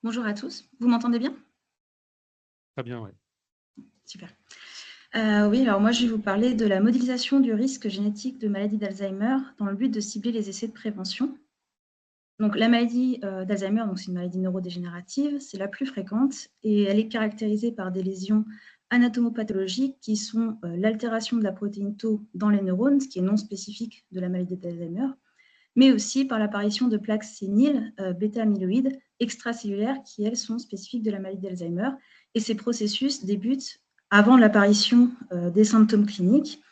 Bonjour à tous, vous m'entendez bien? Très bien, ouais. Super. Oui, alors moi je vais vous parler de la modélisation du risque génétique de maladie d'Alzheimer dans le but de cibler les essais de prévention. Donc la maladie d'Alzheimer, c'est une maladie neurodégénérative, c'est la plus fréquente et elle est caractérisée par des lésions anatomopathologiques qui sont l'altération de la protéine Tau dans les neurones, ce qui est non spécifique de la maladie d'Alzheimer, mais aussi par l'apparition de plaques séniles bêta-amyloïdes extracellulaires qui, elles, sont spécifiques de la maladie d'Alzheimer. Et ces processus débutent avant l'apparition des symptômes cliniques.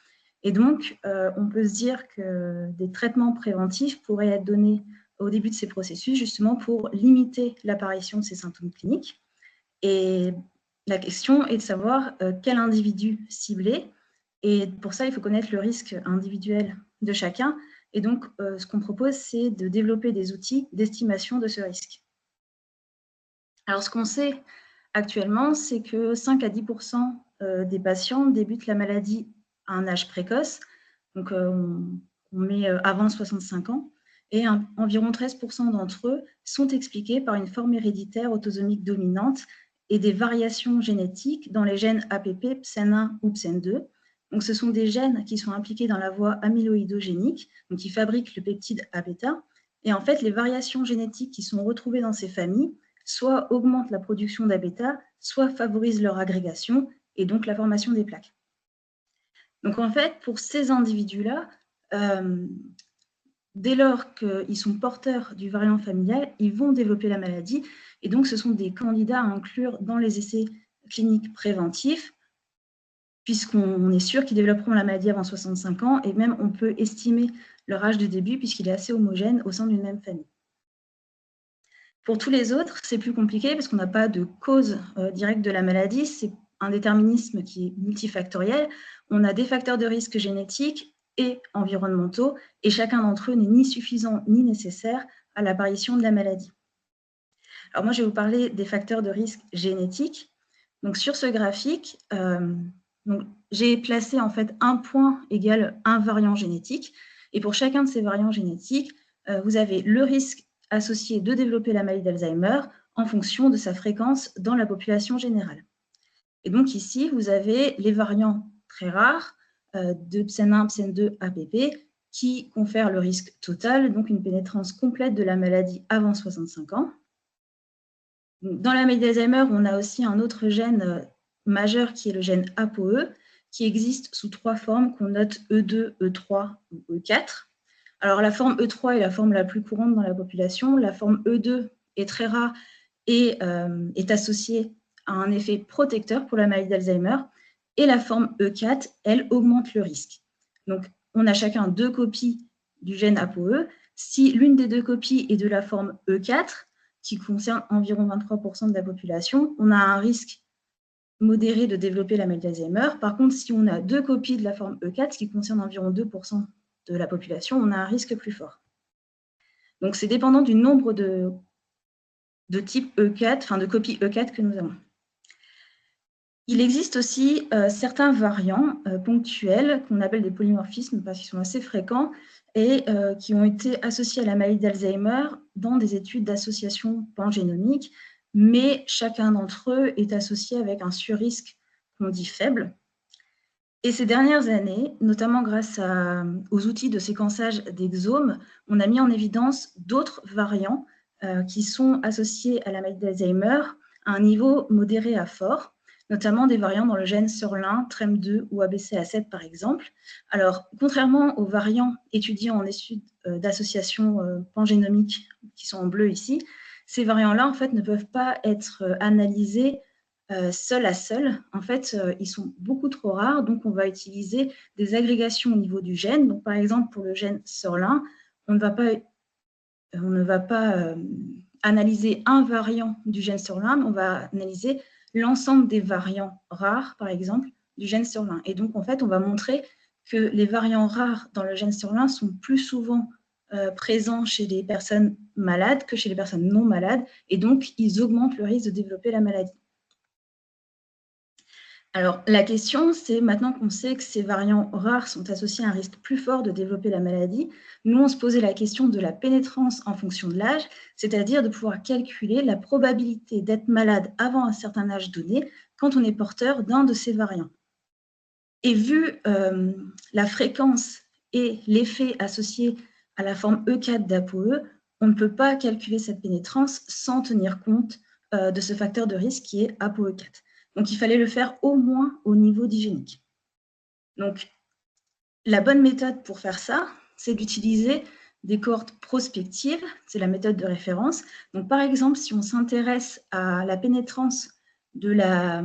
Et donc, on peut se dire que des traitements préventifs pourraient être donnés au début de ces processus, justement pour limiter l'apparition de ces symptômes cliniques. Et la question est de savoir quel individu cibler. Et pour ça, il faut connaître le risque individuel de chacun. Et donc, ce qu'on propose, c'est de développer des outils d'estimation de ce risque. Alors, ce qu'on sait actuellement, c'est que 5 à 10% des patients débutent la maladie à un âge précoce. Donc, on met avant 65 ans. Et environ 13% d'entre eux sont expliqués par une forme héréditaire autosomique dominante et des variations génétiques dans les gènes APP, PSEN1 ou PSEN2. Donc, ce sont des gènes qui sont impliqués dans la voie amyloïdogénique, donc qui fabriquent le peptide A-bêta. Et en fait, les variations génétiques qui sont retrouvées dans ces familles soit augmentent la production d'A-bêta, soit favorisent leur agrégation et donc la formation des plaques. Donc en fait, pour ces individus-là, dès lors qu'ils sont porteurs du variant familial, ils vont développer la maladie. Et donc, ce sont des candidats à inclure dans les essais cliniques préventifs, puisqu'on est sûr qu'ils développeront la maladie avant 65 ans. Et même, on peut estimer leur âge de début, puisqu'il est assez homogène au sein d'une même famille. Pour tous les autres, c'est plus compliqué parce qu'on n'a pas de cause directe de la maladie. C'est un déterminisme qui est multifactoriel. On a des facteurs de risque génétiques et environnementaux, et chacun d'entre eux n'est ni suffisant ni nécessaire à l'apparition de la maladie. Alors moi, je vais vous parler des facteurs de risque génétiques. Donc sur ce graphique, j'ai placé en fait un point égale un variant génétique. Et pour chacun de ces variants génétiques, vous avez le risque associé de développer la maladie d'Alzheimer en fonction de sa fréquence dans la population générale. Et donc ici, vous avez les variants très rares de PSEN1, PSEN2, APP qui confèrent le risque total, donc une pénétrance complète de la maladie avant 65 ans. Dans la maladie d'Alzheimer, on a aussi un autre gène majeur qui est le gène ApoE, qui existe sous trois formes qu'on note E2, E3 ou E4. Alors la forme E3 est la forme la plus courante dans la population. La forme E2 est très rare et est associée à un effet protecteur pour la maladie d'Alzheimer. Et la forme E4, elle, augmente le risque. Donc on a chacun deux copies du gène ApoE. Si l'une des deux copies est de la forme E4, qui concerne environ 23% de la population, on a un risque modéré de développer la maladie d'Alzheimer. Par contre, si on a deux copies de la forme E4, ce qui concerne environ 2% de la population, on a un risque plus fort. Donc, c'est dépendant du nombre de types E4, enfin de copies E4 que nous avons. Il existe aussi certains variants ponctuels qu'on appelle des polymorphismes parce qu'ils sont assez fréquents et qui ont été associés à la maladie d'Alzheimer dans des études d'association pangénomique, mais chacun d'entre eux est associé avec un surrisque qu'on dit faible. Et ces dernières années, notamment grâce aux outils de séquençage d'exomes, on a mis en évidence d'autres variants qui sont associés à la maladie d'Alzheimer à un niveau modéré à fort, notamment des variants dans le gène SERLIN, TREM2 ou ABCA7 par exemple. Alors, contrairement aux variants étudiés en études d'association pangénomique qui sont en bleu ici, ces variants-là, en fait, ne peuvent pas être analysés seul à seul. En fait, ils sont beaucoup trop rares, donc on va utiliser des agrégations au niveau du gène. Donc, par exemple, pour le gène SERLIN, on ne va pas analyser un variant du gène SERLIN, mais on va analyser l'ensemble des variants rares, par exemple, du gène SERLIN. Et donc, en fait, on va montrer que les variants rares dans le gène SERLIN sont plus souvent présents chez les personnes malades que chez les personnes non malades, et donc ils augmentent le risque de développer la maladie. Alors, la question, c'est maintenant qu'on sait que ces variants rares sont associés à un risque plus fort de développer la maladie, nous, on se posait la question de la pénétrance en fonction de l'âge, c'est-à-dire de pouvoir calculer la probabilité d'être malade avant un certain âge donné quand on est porteur d'un de ces variants. Et vu la fréquence et l'effet associé à la forme E4 d'ApoE, on ne peut pas calculer cette pénétrance sans tenir compte de ce facteur de risque qui est ApoE4. Donc, il fallait le faire au moins au niveau digénique. Donc, la bonne méthode pour faire ça, c'est d'utiliser des cohortes prospectives, c'est la méthode de référence. Donc, par exemple, si on s'intéresse à la pénétrance de la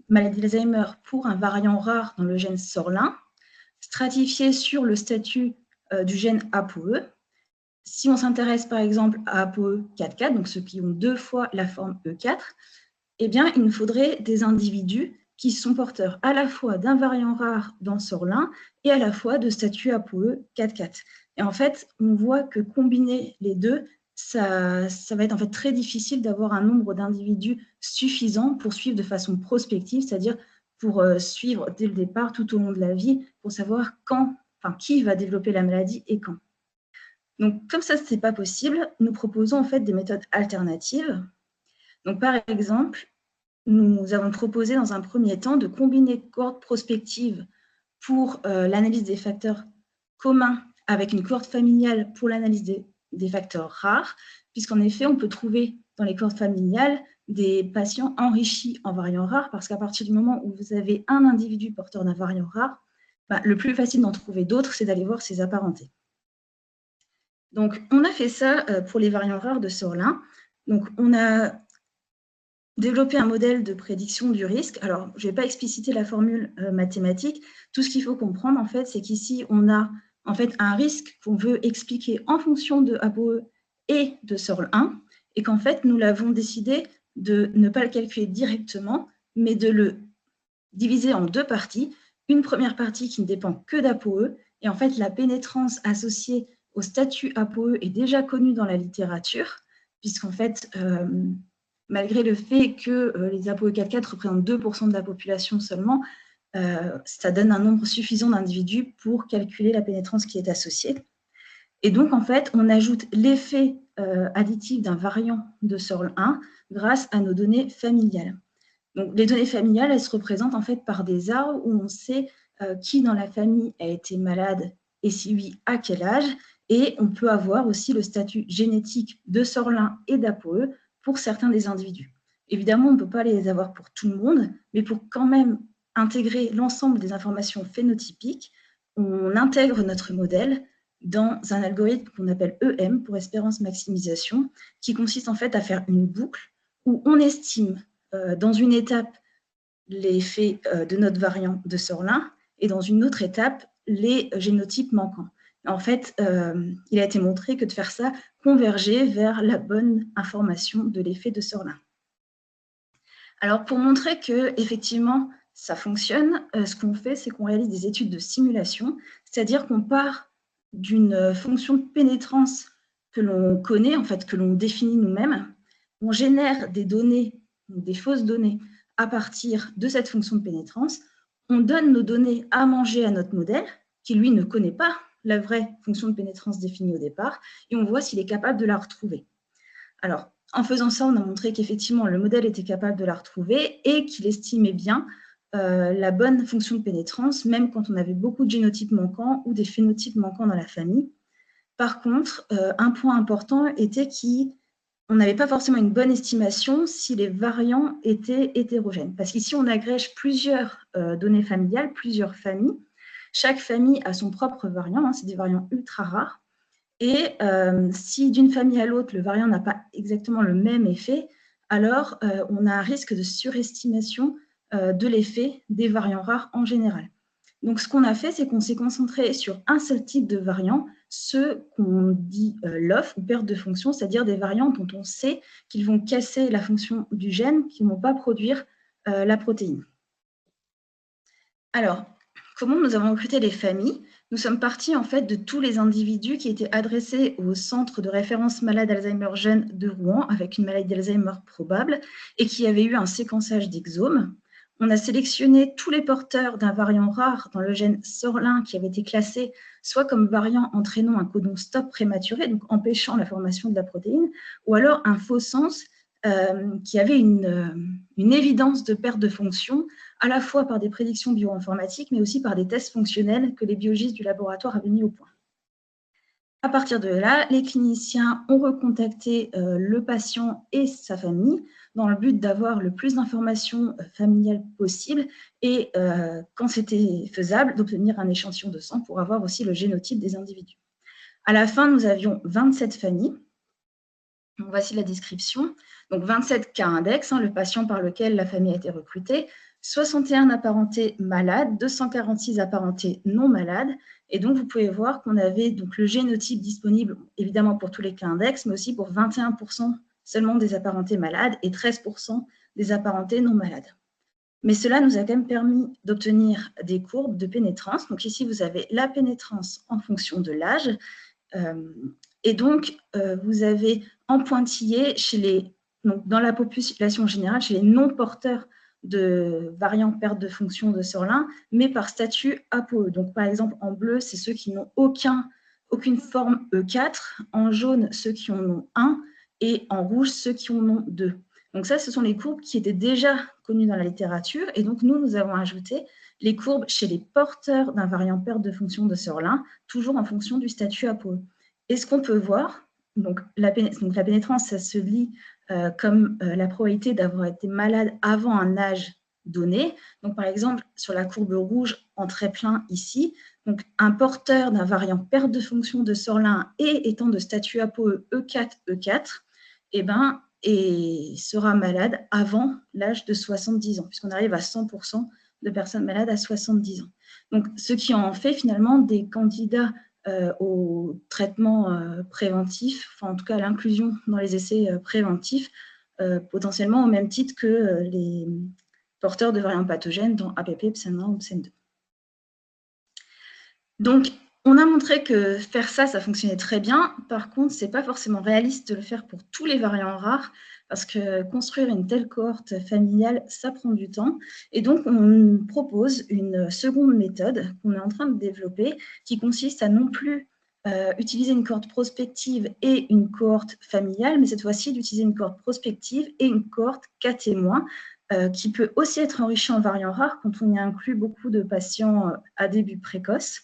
maladie d'Alzheimer pour un variant rare dans le gène SORL1, stratifié sur le statut du gène ApoE. Si on s'intéresse par exemple à ApoE 4,4, donc ceux qui ont 2 fois la forme E4, eh bien, il nous faudrait des individus qui sont porteurs à la fois d'un variant rare dans SORL1 et à la fois de statut ApoE 4,4. Et en fait, on voit que combiner les deux, ça va être en fait très difficile d'avoir un nombre d'individus suffisant pour suivre de façon prospective, c'est-à-dire pour suivre dès le départ, tout au long de la vie, pour savoir qui va développer la maladie et quand. Donc, comme ça, ce n'est pas possible, nous proposons en fait des méthodes alternatives. Donc, par exemple, nous avons proposé dans un premier temps de combiner cohorte prospective pour l'analyse des facteurs communs avec une cohorte familiale pour l'analyse des facteurs rares, puisqu'en effet, on peut trouver dans les cohortes familiales des patients enrichis en variants rares, parce qu'à partir du moment où vous avez un individu porteur d'un variant rare, le plus facile d'en trouver d'autres, c'est d'aller voir ses apparentés. Donc, on a fait ça pour les variants rares de SORL1. Donc, on a développer un modèle de prédiction du risque. Alors, je ne vais pas expliciter la formule mathématique. Tout ce qu'il faut comprendre, en fait, c'est qu'ici, on a en fait un risque qu'on veut expliquer en fonction de ApoE et de SORL1, et qu'en fait, nous l'avons décidé de ne pas le calculer directement, mais de le diviser en 2 parties. Une première partie qui ne dépend que d'ApoE, et en fait, la pénétrance associée au statut ApoE est déjà connue dans la littérature, puisqu'en fait, malgré le fait que les ApoE 4,4 représentent 2% de la population seulement, ça donne un nombre suffisant d'individus pour calculer la pénétrance qui est associée. Et donc, en fait, on ajoute l'effet additif d'un variant de SORL1 grâce à nos données familiales. Donc, les données familiales, elles se représentent en fait par des arbres où on sait qui dans la famille a été malade et si oui, à quel âge. Et on peut avoir aussi le statut génétique de SORL1 et d'ApoE pour certains des individus. Évidemment, on ne peut pas les avoir pour tout le monde, mais pour quand même intégrer l'ensemble des informations phénotypiques, on intègre notre modèle dans un algorithme qu'on appelle EM, pour espérance maximisation, qui consiste en fait à faire une boucle où on estime dans une étape l'effet de notre variant de SORL1 et dans une autre étape les génotypes manquants. En fait, il a été montré que de faire ça convergeait vers la bonne information de l'effet de SORL1. Alors, pour montrer que effectivement ça fonctionne, ce qu'on fait, c'est qu'on réalise des études de simulation, c'est-à-dire qu'on part d'une fonction de pénétrance que l'on connaît, en fait, que l'on définit nous-mêmes. On génère des données, des fausses données, à partir de cette fonction de pénétrance. On donne nos données à manger à notre modèle, qui lui ne connaît pas la vraie fonction de pénétrance définie au départ, et on voit s'il est capable de la retrouver. Alors, en faisant ça, on a montré qu'effectivement, le modèle était capable de la retrouver et qu'il estimait bien la bonne fonction de pénétrance, même quand on avait beaucoup de génotypes manquants ou des phénotypes manquants dans la famille. Par contre, un point important était qu'on n'avait pas forcément une bonne estimation si les variants étaient hétérogènes. Parce qu'ici, on agrège plusieurs données familiales, plusieurs familles. Chaque famille a son propre variant, c'est des variants ultra rares. Et si d'une famille à l'autre, le variant n'a pas exactement le même effet, alors on a un risque de surestimation de l'effet des variants rares en général. Donc, ce qu'on a fait, c'est qu'on s'est concentré sur un seul type de variant, ceux qu'on dit LOF, ou perte de fonction, c'est-à-dire des variants dont on sait qu'ils vont casser la fonction du gène, qui ne vont pas produire la protéine. Alors, comment nous avons recruté les familles? Nous sommes partis en fait de tous les individus qui étaient adressés au centre de référence malade Alzheimer jeune de Rouen avec une maladie d'Alzheimer probable et qui avaient eu un séquençage d'exomes. on a sélectionné tous les porteurs d'un variant rare dans le gène SORLIN qui avait été classé soit comme variant entraînant un codon stop prématuré, donc empêchant la formation de la protéine, ou alors un faux sens qui avait une évidence de perte de fonction, à la fois par des prédictions bioinformatiques, mais aussi par des tests fonctionnels que les biologistes du laboratoire avaient mis au point. À partir de là, les cliniciens ont recontacté le patient et sa famille dans le but d'avoir le plus d'informations familiales possible et, quand c'était faisable, d'obtenir un échantillon de sang pour avoir aussi le génotype des individus. À la fin, nous avions 27 familles. Donc, voici la description. Donc, 27 cas index, le patient par lequel la famille a été recrutée, 61 apparentés malades, 246 apparentés non malades. Et donc, vous pouvez voir qu'on avait donc le génotype disponible, évidemment, pour tous les cas index, mais aussi pour 21% seulement des apparentés malades et 13% des apparentés non malades. Mais cela nous a quand même permis d'obtenir des courbes de pénétrance. Donc, ici, vous avez la pénétrance en fonction de l'âge. Et donc, vous avez en pointillé, donc dans la population générale, chez les non-porteurs de variants perte de fonction de SORLIN, mais par statut APOE. Donc, par exemple, en bleu, c'est ceux qui n'ont aucune forme E4, en jaune, ceux qui en ont 1, et en rouge, ceux qui en ont 2. Donc ça, ce sont les courbes qui étaient déjà connues dans la littérature, et donc nous avons ajouté les courbes chez les porteurs d'un variant perte de fonction de SORLIN, toujours en fonction du statut APOE. Et ce qu'on peut voir, donc la pénétrance, ça se lit comme la probabilité d'avoir été malade avant un âge donné. Donc, par exemple, sur la courbe rouge en trait plein ici, donc un porteur d'un variant perte de fonction de SORLIN et étant de statut APOE E4, et sera malade avant l'âge de 70 ans, puisqu'on arrive à 100% de personnes malades à 70 ans. Donc, ce qui en fait finalement des candidats au traitement préventif, enfin en tout cas à l'inclusion dans les essais préventifs, potentiellement au même titre que les porteurs de variants pathogènes dans APP, PSEN1 ou PSEN2. Donc, on a montré que faire ça, ça fonctionnait très bien. Par contre, ce n'est pas forcément réaliste de le faire pour tous les variants rares, parce que construire une telle cohorte familiale, ça prend du temps. Et donc, on propose une seconde méthode qu'on est en train de développer, qui consiste à non plus utiliser une cohorte prospective et une cohorte familiale, mais cette fois-ci d'utiliser une cohorte prospective et une cohorte cas témoins, qui peut aussi être enrichie en variants rares quand on y inclut beaucoup de patients à début précoce.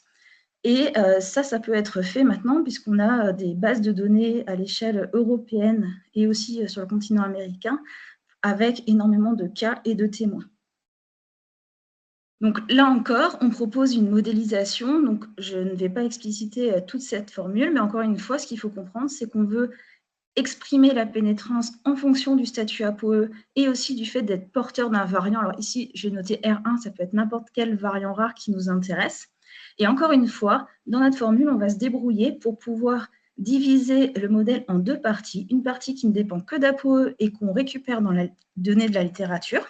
Et ça peut être fait maintenant puisqu'on a des bases de données à l'échelle européenne et aussi sur le continent américain avec énormément de cas et de témoins. Donc là encore, on propose une modélisation. Donc je ne vais pas expliciter toute cette formule, mais encore une fois, ce qu'il faut comprendre, c'est qu'on veut exprimer la pénétrance en fonction du statut APOE et aussi du fait d'être porteur d'un variant. Alors ici, j'ai noté R1, ça peut être n'importe quel variant rare qui nous intéresse. Et encore une fois, dans notre formule, on va se débrouiller pour pouvoir diviser le modèle en deux parties. Une partie qui ne dépend que d'APOE et qu'on récupère dans la donnée de la littérature,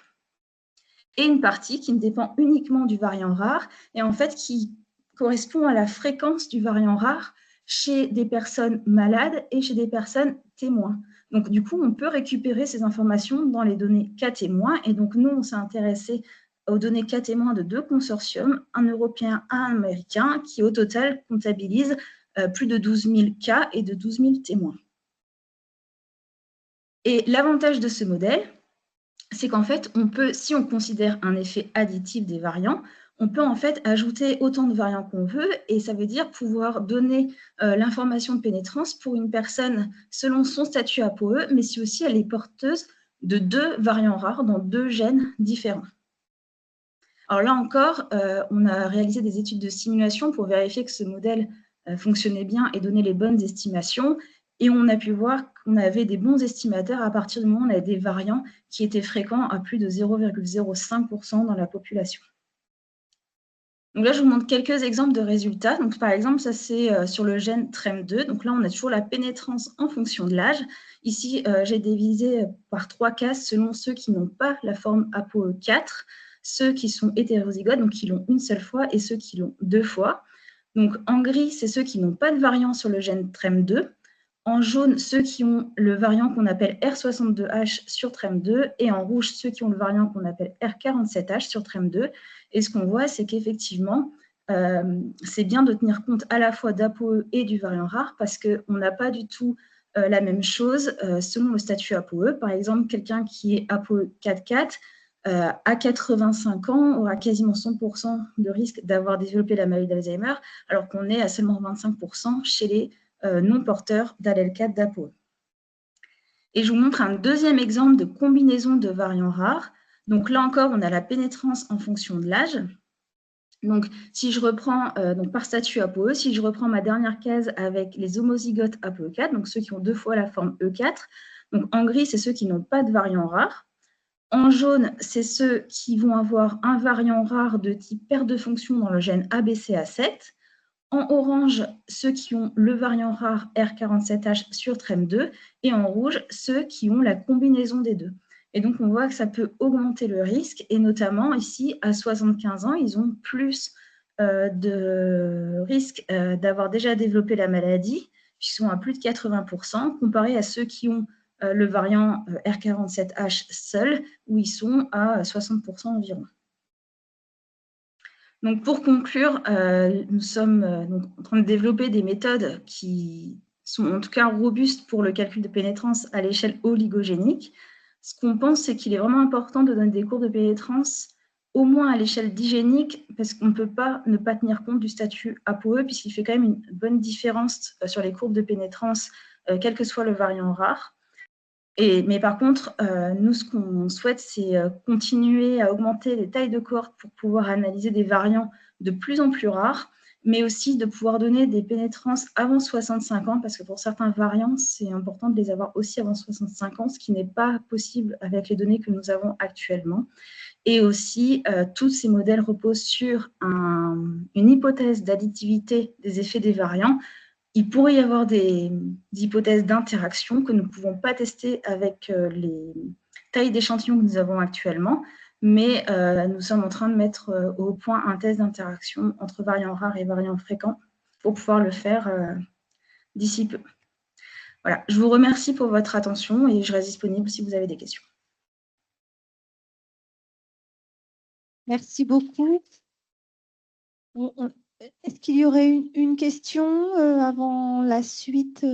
et une partie qui ne dépend uniquement du variant rare et en fait qui correspond à la fréquence du variant rare chez des personnes malades et chez des personnes témoins. Donc, du coup, on peut récupérer ces informations dans les données cas témoins. Et donc, nous, on s'est intéressé aux données cas témoins de deux consortiums, un européen, un américain, qui au total comptabilisent plus de 12 000 cas et de 12 000 témoins. Et l'avantage de ce modèle, c'est qu'en fait, on peut, si on considère un effet additif des variants, on peut en fait ajouter autant de variants qu'on veut, et ça veut dire pouvoir donner l'information de pénétrance pour une personne selon son statut APOE, mais si aussi elle est porteuse de deux variants rares dans deux gènes différents. Alors là encore, on a réalisé des études de simulation pour vérifier que ce modèle fonctionnait bien et donnait les bonnes estimations. Et on a pu voir qu'on avait des bons estimateurs à partir du moment où on avait des variants qui étaient fréquents à plus de 0,05% dans la population. Donc là, je vous montre quelques exemples de résultats. Donc, par exemple, ça c'est sur le gène TREM2. Donc là, on a toujours la pénétrance en fonction de l'âge. Ici, j'ai divisé par 3 cases selon ceux qui n'ont pas la forme APOE4, ceux qui sont hétérozygotes, donc qui l'ont une seule fois, et ceux qui l'ont 2 fois. Donc en gris, c'est ceux qui n'ont pas de variant sur le gène TREM2. En jaune, ceux qui ont le variant qu'on appelle R62H sur TREM2, et en rouge, ceux qui ont le variant qu'on appelle R47H sur TREM2. Et ce qu'on voit, c'est qu'effectivement, c'est bien de tenir compte à la fois d'ApoE et du variant rare, parce qu'on n'a pas du tout la même chose selon le statut ApoE. Par exemple, quelqu'un qui est ApoE 4-4, à 85 ans, aura quasiment 100% de risque d'avoir développé la maladie d'Alzheimer, alors qu'on est à seulement 25% chez les non porteurs d'allèle 4 d'ApoE. Et je vous montre un deuxième exemple de combinaison de variants rares. Donc là encore, on a la pénétrance en fonction de l'âge. Donc, si je reprends donc par statut ApoE, si je reprends ma dernière case avec les homozygotes ApoE4, donc ceux qui ont 2 fois la forme E4, donc en gris, c'est ceux qui n'ont pas de variant rare. En jaune, c'est ceux qui vont avoir un variant rare de type perte de fonction dans le gène ABCA7. En orange, ceux qui ont le variant rare R47H sur TREM2, et en rouge, ceux qui ont la combinaison des deux. Et donc, on voit que ça peut augmenter le risque, et notamment ici, à 75 ans, ils ont plus de risque d'avoir déjà développé la maladie, puisqu'ils sont à plus de 80%, comparé à ceux qui ont le variant R47H seul, où ils sont à 60% environ. Donc, pour conclure, nous sommes donc en train de développer des méthodes qui sont en tout cas robustes pour le calcul de pénétrance à l'échelle oligogénique. Ce qu'on pense, c'est qu'il est vraiment important de donner des cours de pénétrance au moins à l'échelle digénique, parce qu'on ne peut pas ne pas tenir compte du statut ApoE, puisqu'il fait quand même une bonne différence sur les courbes de pénétrance, quel que soit le variant rare. Mais par contre, nous, ce qu'on souhaite, c'est continuer à augmenter les tailles de cohortes pour pouvoir analyser des variants de plus en plus rares, mais aussi de pouvoir donner des pénétrances avant 65 ans, parce que pour certains variants, c'est important de les avoir aussi avant 65 ans, ce qui n'est pas possible avec les données que nous avons actuellement. Et aussi, tous ces modèles reposent sur une hypothèse d'additivité des effets des variants. Il pourrait y avoir des hypothèses d'interaction que nous ne pouvons pas tester avec les tailles d'échantillons que nous avons actuellement, mais nous sommes en train de mettre au point un test d'interaction entre variants rares et variants fréquents pour pouvoir le faire d'ici peu. Voilà, je vous remercie pour votre attention et je reste disponible si vous avez des questions. Merci beaucoup. Est-ce qu'il y aurait une question avant la suite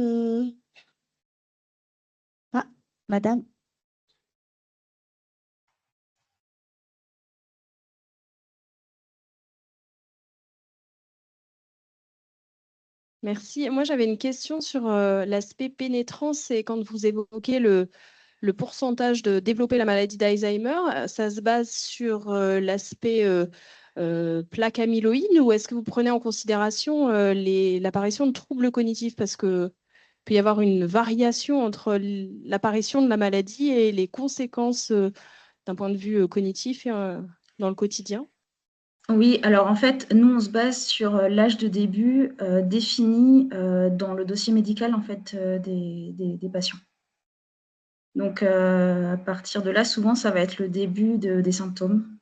Ah, madame. Merci. Moi, j'avais une question sur l'aspect pénétrance et quand vous évoquez le pourcentage de développer la maladie d'Alzheimer, ça se base sur l'aspect plaque amyloïde ou est-ce que vous prenez en considération l'apparition de troubles cognitifs? Parce que peut y avoir une variation entre l'apparition de la maladie et les conséquences d'un point de vue cognitif dans le quotidien. Oui, alors en fait, nous, on se base sur l'âge de début défini dans le dossier médical en fait, des patients. Donc, à partir de là, souvent, ça va être le début des symptômes.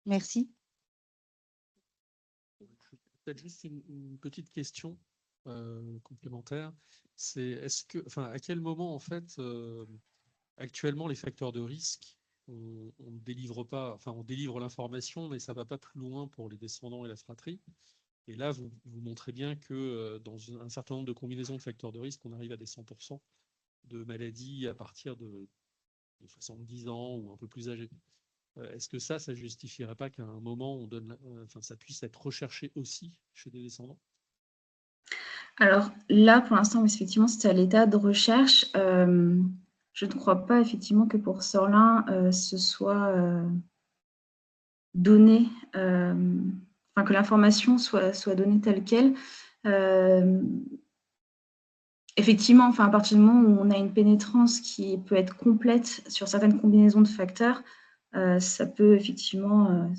Merci. Peut-être juste une petite question complémentaire. C'est à quel moment en fait actuellement les facteurs de risque, on ne délivre pas, enfin on délivre l'information, mais ça ne va pas plus loin pour les descendants et la fratrie. Et là, vous montrez bien que dans un certain nombre de combinaisons de facteurs de risque, on arrive à des 100% de maladies à partir de 70 ans ou un peu plus âgés. Est-ce que ça ne justifierait pas qu'à un moment, ça puisse être recherché aussi chez des descendants? Alors là, pour l'instant, effectivement, c'est à l'état de recherche. Je ne crois pas effectivement que pour Sorlin, ce soit donné, que l'information soit donnée telle qu'elle. Effectivement, à partir du moment où on a une pénétrance qui peut être complète sur certaines combinaisons de facteurs, ça peut effectivement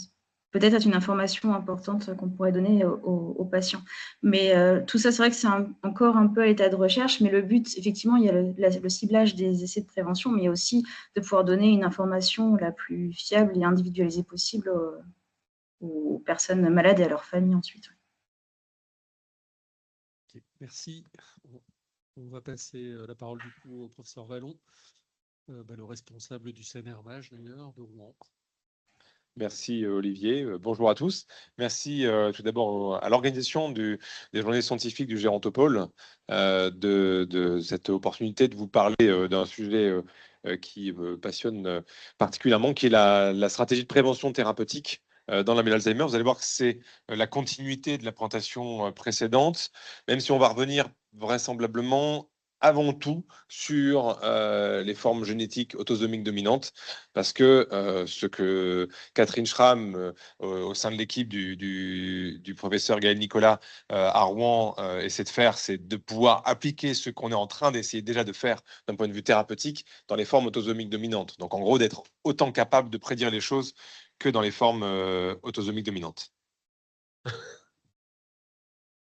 peut-être être une information importante qu'on pourrait donner aux patients. Mais tout ça, c'est vrai que c'est encore un peu à l'état de recherche, mais le but, effectivement, il y a le ciblage des essais de prévention, mais aussi de pouvoir donner une information la plus fiable et individualisée possible aux personnes malades et à leurs familles ensuite. Merci. On va passer la parole du coup au professeur Vallon, le responsable du CNRMH d'ailleurs, de Rouen. Merci Olivier. Bonjour à tous. Merci tout d'abord à l'organisation des journées scientifiques du Gérontopole de cette opportunité de vous parler d'un sujet qui me passionne particulièrement, qui est la stratégie de prévention thérapeutique dans la maladie d'Alzheimer. Vous allez voir que c'est la continuité de la présentation précédente, même si on va revenir vraisemblablement avant tout sur les formes génétiques autosomiques dominantes, parce que ce que Catherine Schramm, au sein de l'équipe du professeur Gaël Nicolas à Rouen, essaie de faire, c'est de pouvoir appliquer ce qu'on est en train d'essayer déjà de faire d'un point de vue thérapeutique dans les formes autosomiques dominantes. Donc en gros, d'être autant capable de prédire les choses que dans les formes autosomiques dominantes.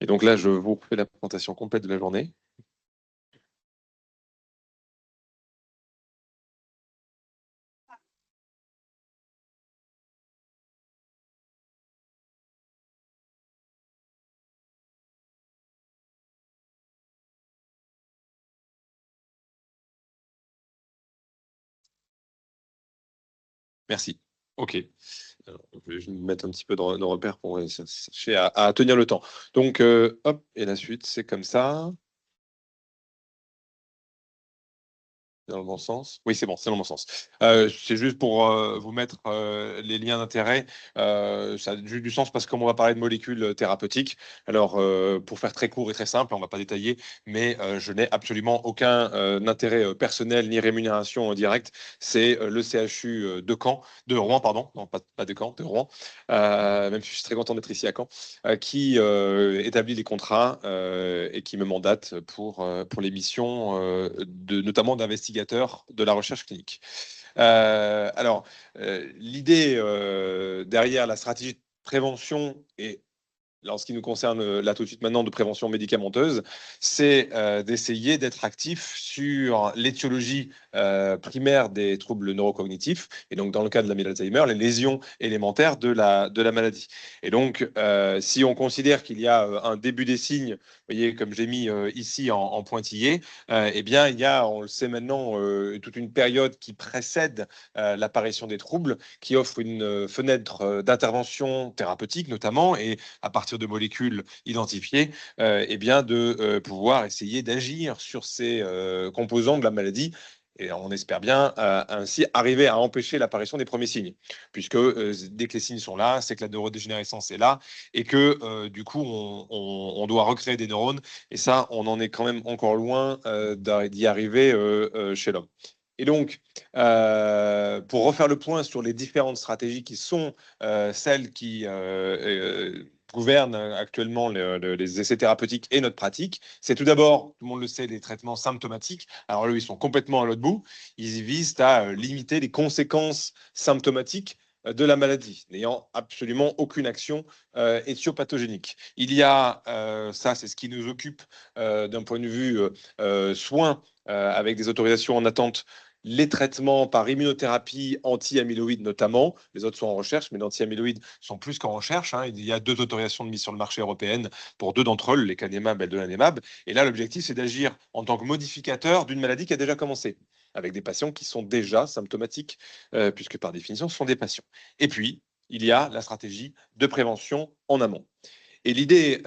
Et donc là, je vous refais la présentation complète de la journée. Merci. OK. Alors, je vais me mettre un petit peu de repère pour chercher à tenir le temps. Donc, hop, et la suite, c'est comme ça. Dans le bon sens? Oui, c'est bon, c'est dans le bon sens. C'est juste pour vous mettre les liens d'intérêt. Ça a juste du sens parce que comme on va parler de molécules thérapeutiques, alors pour faire très court et très simple, on ne va pas détailler, mais je n'ai absolument aucun intérêt personnel ni rémunération directe. C'est le CHU de Rouen, pardon, non pas de Caen, de Rouen, même si je suis très content d'être ici à Caen, qui établit les contrats et qui me mandate pour les missions notamment d'investigation de la recherche clinique. L'idée derrière la stratégie de prévention et en ce qui nous concerne là tout de suite maintenant de prévention médicamenteuse, c'est d'essayer d'être actif sur l'étiologie primaire des troubles neurocognitifs, et donc dans le cas de la maladie d'Alzheimer, les lésions élémentaires de la maladie. Et donc, si on considère qu'il y a un début des signes, vous voyez, comme j'ai mis ici en pointillé, eh bien, il y a, on le sait maintenant, toute une période qui précède l'apparition des troubles, qui offre une fenêtre d'intervention thérapeutique notamment, et à partir de molécules identifiées, eh bien de pouvoir essayer d'agir sur ces composants de la maladie. Et on espère bien ainsi arriver à empêcher l'apparition des premiers signes, puisque dès que les signes sont là, c'est que la neurodégénérescence est là, et que du coup, on doit recréer des neurones. Et ça, on en est quand même encore loin d'y arriver chez l'homme. Et donc, pour refaire le point sur les différentes stratégies qui sont celles qui gouvernent actuellement les essais thérapeutiques et notre pratique, c'est tout d'abord, tout le monde le sait, les traitements symptomatiques. Alors eux, ils sont complètement à l'autre bout. Ils visent à limiter les conséquences symptomatiques de la maladie, n'ayant absolument aucune action éthiopathogénique. Il y a, ça c'est ce qui nous occupe d'un point de vue soins, avec des autorisations en attente, les traitements par immunothérapie anti-amyloïde notamment. Les autres sont en recherche, mais les anti-amyloïdes sont plus qu'en recherche. Il y a 2 autorisations de mise sur le marché européenne pour 2 d'entre eux, les lecanemab et le donanemab. Et là, l'objectif, c'est d'agir en tant que modificateur d'une maladie qui a déjà commencé, avec des patients qui sont déjà symptomatiques, puisque par définition, ce sont des patients. Et puis, il y a la stratégie de prévention en amont. Et l'idée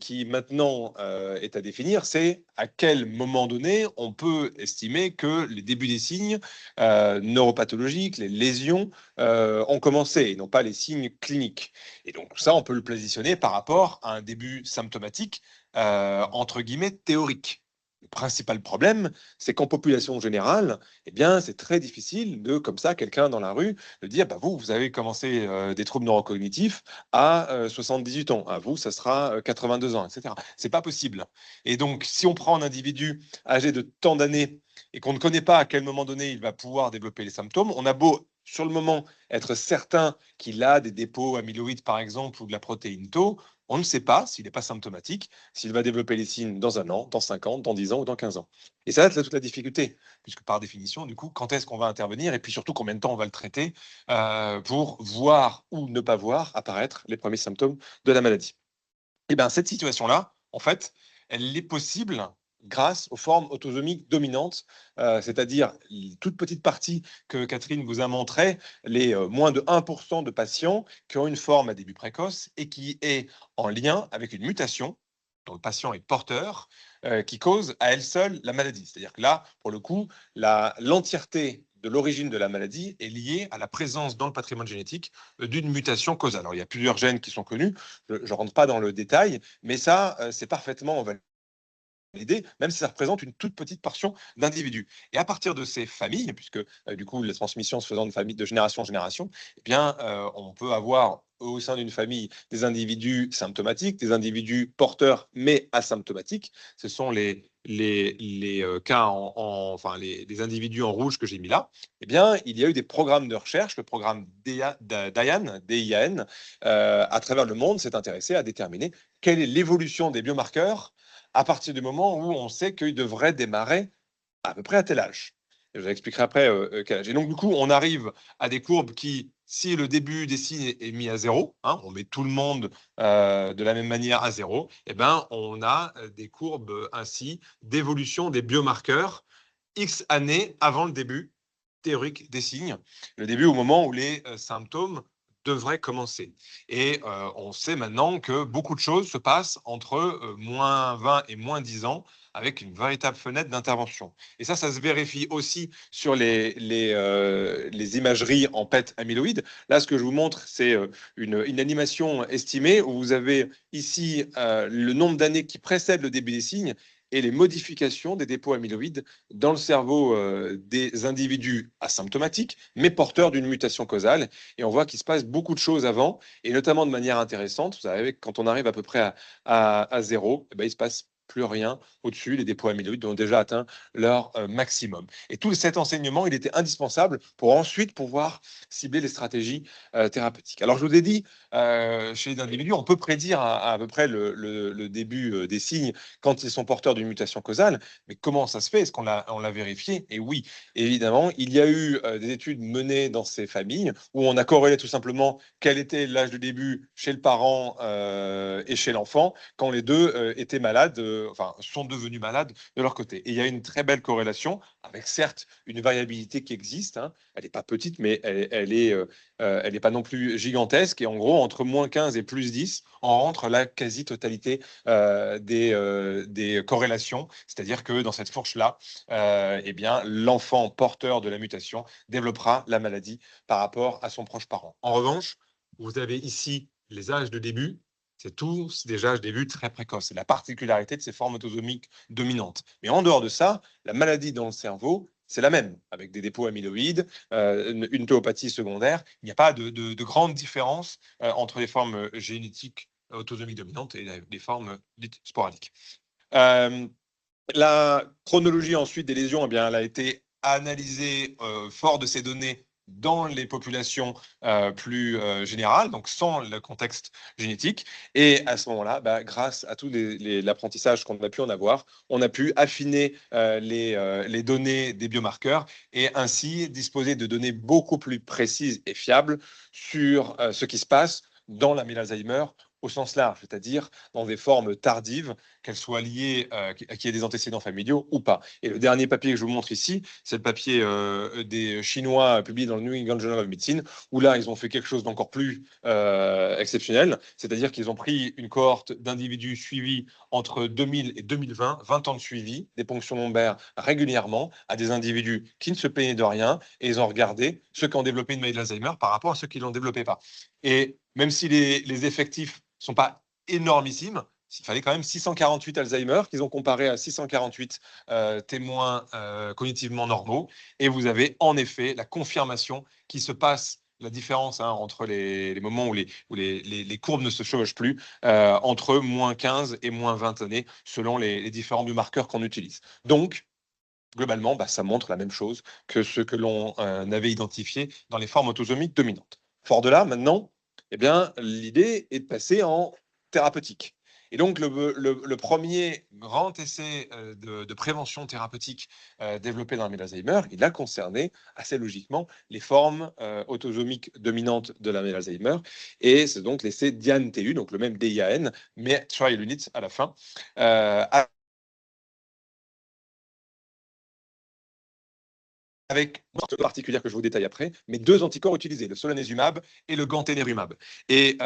qui maintenant est à définir, c'est à quel moment donné on peut estimer que les débuts des signes neuropathologiques, les lésions ont commencé, et non pas les signes cliniques. Et donc ça, on peut le positionner par rapport à un début symptomatique, entre guillemets, théorique. Le principal problème, c'est qu'en population générale, eh bien, c'est très difficile de, comme ça, quelqu'un dans la rue, de dire, bah, vous avez commencé des troubles neurocognitifs à 78 ans. À vous, ça sera 82 ans, etc. C'est pas possible. Et donc, si on prend un individu âgé de tant d'années et qu'on ne connaît pas à quel moment donné il va pouvoir développer les symptômes, on a beau, sur le moment, être certain qu'il a des dépôts amyloïdes, par exemple, ou de la protéine tau, on ne sait pas s'il n'est pas symptomatique, s'il va développer les signes dans 1 an, dans 5 ans, dans 10 ans ou dans 15 ans. Et ça, c'est toute la difficulté, puisque par définition, du coup, quand est-ce qu'on va intervenir et puis surtout combien de temps on va le traiter pour voir ou ne pas voir apparaître les premiers symptômes de la maladie. Et bien, cette situation-là, en fait, elle est possible grâce aux formes autosomiques dominantes, c'est-à-dire les toutes petites parties que Catherine vous a montrées, les moins de 1% de patients qui ont une forme à début précoce et qui est en lien avec une mutation dont le patient est porteur, qui cause à elle seule la maladie. C'est-à-dire que là, pour le coup, l'entièreté de l'origine de la maladie est liée à la présence dans le patrimoine génétique d'une mutation causale. Alors, il y a plusieurs gènes qui sont connus, je ne rentre pas dans le détail, mais ça, c'est parfaitement validé, même si ça représente une toute petite portion d'individus. Et à partir de ces familles, puisque du coup, la transmission se faisant de famille de génération en génération, eh bien, on peut avoir au sein d'une famille des individus symptomatiques, des individus porteurs mais asymptomatiques. Ce sont les cas enfin les individus en rouge que j'ai mis là. Eh bien, il y a eu des programmes de recherche, le programme DIAN, à travers le monde, s'est intéressé à déterminer quelle est l'évolution des biomarqueurs à partir du moment où on sait qu'il devrait démarrer à peu près à tel âge. Et je vous expliquerai après quel âge. Et donc, du coup, on arrive à des courbes qui, si le début des signes est mis à 0, hein, on met tout le monde de la même manière à 0, eh ben, on a des courbes ainsi d'évolution des biomarqueurs X années avant le début théorique des signes, le début au moment où les symptômes devraient commencer. Et on sait maintenant que beaucoup de choses se passent entre moins 20 et moins 10 ans avec une véritable fenêtre d'intervention. Et ça se vérifie aussi sur les imageries en PET amyloïde. Là, ce que je vous montre, c'est une animation estimée où vous avez ici le nombre d'années qui précèdent le début des signes et les modifications des dépôts amyloïdes dans le cerveau des individus asymptomatiques, mais porteurs d'une mutation causale. Et on voit qu'il se passe beaucoup de choses avant, et notamment de manière intéressante. Vous savez, quand on arrive à peu près à 0, eh ben, il se passe plus rien au-dessus. Les dépôts amyloïdes ont déjà atteint leur maximum. Et tout cet enseignement, il était indispensable pour ensuite pouvoir cibler les stratégies thérapeutiques. Alors, je vous ai dit, chez les individus, on peut prédire à peu près le début des signes quand ils sont porteurs d'une mutation causale. Mais comment ça se fait? Est-ce qu'on l'a vérifié? Et oui, évidemment, il y a eu des études menées dans ces familles où on a corrélé tout simplement quel était l'âge de début chez le parent et chez l'enfant quand les deux étaient malades, enfin sont devenus malades de leur côté. Et il y a une très belle corrélation avec certes une variabilité qui existe. Hein. Elle n'est pas petite, mais elle est pas non plus gigantesque. Et en gros, entre moins 15 et plus 10, on rentre la quasi-totalité des corrélations. C'est-à-dire que dans cette fourche-là, eh bien, l'enfant porteur de la mutation développera la maladie par rapport à son proche parent. En revanche, vous avez ici les âges de début. C'est tous des âges de début très précoces. C'est la particularité de ces formes autosomiques dominantes. Mais en dehors de ça, la maladie dans le cerveau, c'est la même, avec des dépôts amyloïdes, une tauopathie secondaire. Il n'y a pas de grande différence entre les formes génétiques autosomiques dominantes et les formes dites sporadiques. La chronologie ensuite des lésions, eh bien, elle a été analysée fort de ces données dans les populations plus générales, donc sans le contexte génétique. Et à ce moment-là, bah, grâce à tout l'apprentissage qu'on a pu en avoir, on a pu affiner les données des biomarqueurs et ainsi disposer de données beaucoup plus précises et fiables sur ce qui se passe dans la maladie d'Alzheimer au sens large, c'est-à-dire dans des formes tardives, qu'elles soient liées à qu'il y ait des antécédents familiaux ou pas. Et le dernier papier que je vous montre ici, c'est le papier des Chinois publié dans le New England Journal of Medicine, où là, ils ont fait quelque chose d'encore plus exceptionnel, c'est-à-dire qu'ils ont pris une cohorte d'individus suivis entre 2000 et 2020, 20 ans de suivi, des ponctions lombaires régulièrement à des individus qui ne se plaignaient de rien, et ils ont regardé ceux qui ont développé une maladie d'Alzheimer par rapport à ceux qui ne l'ont développé pas. Et même si les effectifs ne sont pas énormissimes, il fallait quand même 648 Alzheimer qu'ils ont comparé à 648 témoins cognitivement normaux. Et vous avez en effet la confirmation qui se passe, la différence entre les moments où les courbes ne se chevauchent plus, entre moins 15 et moins 20 années, selon les différents biomarqueurs qu'on utilise. Donc, globalement, ça montre la même chose que ce que l'on avait identifié dans les formes autosomiques dominantes. Fort de là, maintenant, eh bien, l'idée est de passer en thérapeutique. Et donc, le premier grand essai de prévention thérapeutique développé dans la maladie d'Alzheimer, il a concerné assez logiquement les formes autosomiques dominantes de la maladie d'Alzheimer. Et c'est donc l'essai DIAN-TU, donc le même DIAN, mais trial unit à la fin, avec une sorte particulière que je vous détaille après, mais 2 anticorps utilisés, le solanezumab et le gantenerumab. Et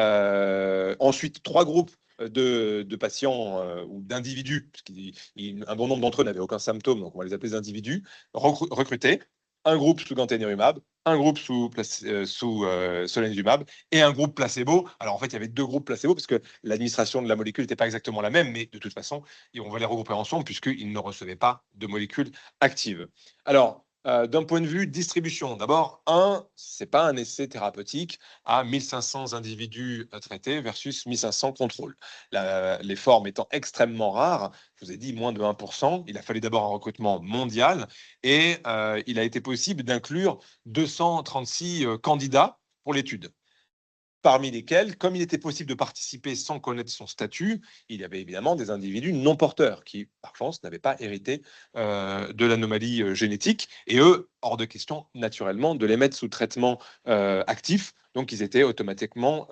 ensuite, 3 groupes de patients ou d'individus, parce qu'un bon nombre d'entre eux n'avaient aucun symptôme, donc on va les appeler des individus, recrutés. Un groupe sous gantenerumab, un groupe sous solanezumab et un groupe placebo. Alors en fait, il y avait 2 groupes placebo parce que l'administration de la molécule n'était pas exactement la même, mais de toute façon, on va les regrouper ensemble puisqu'ils ne recevaient pas de molécules actives. Alors, d'un point de vue distribution, d'abord, ce n'est pas un essai thérapeutique à 1500 individus traités versus 1500 contrôles. Les formes étant extrêmement rares, je vous ai dit moins de 1%, il a fallu d'abord un recrutement mondial et il a été possible d'inclure 236 candidats pour l'étude. Parmi lesquels, comme il était possible de participer sans connaître son statut, il y avait évidemment des individus non porteurs qui, par chance, n'avaient pas hérité de l'anomalie génétique. Et eux, hors de question, naturellement, de les mettre sous traitement actif. Donc, ils étaient automatiquement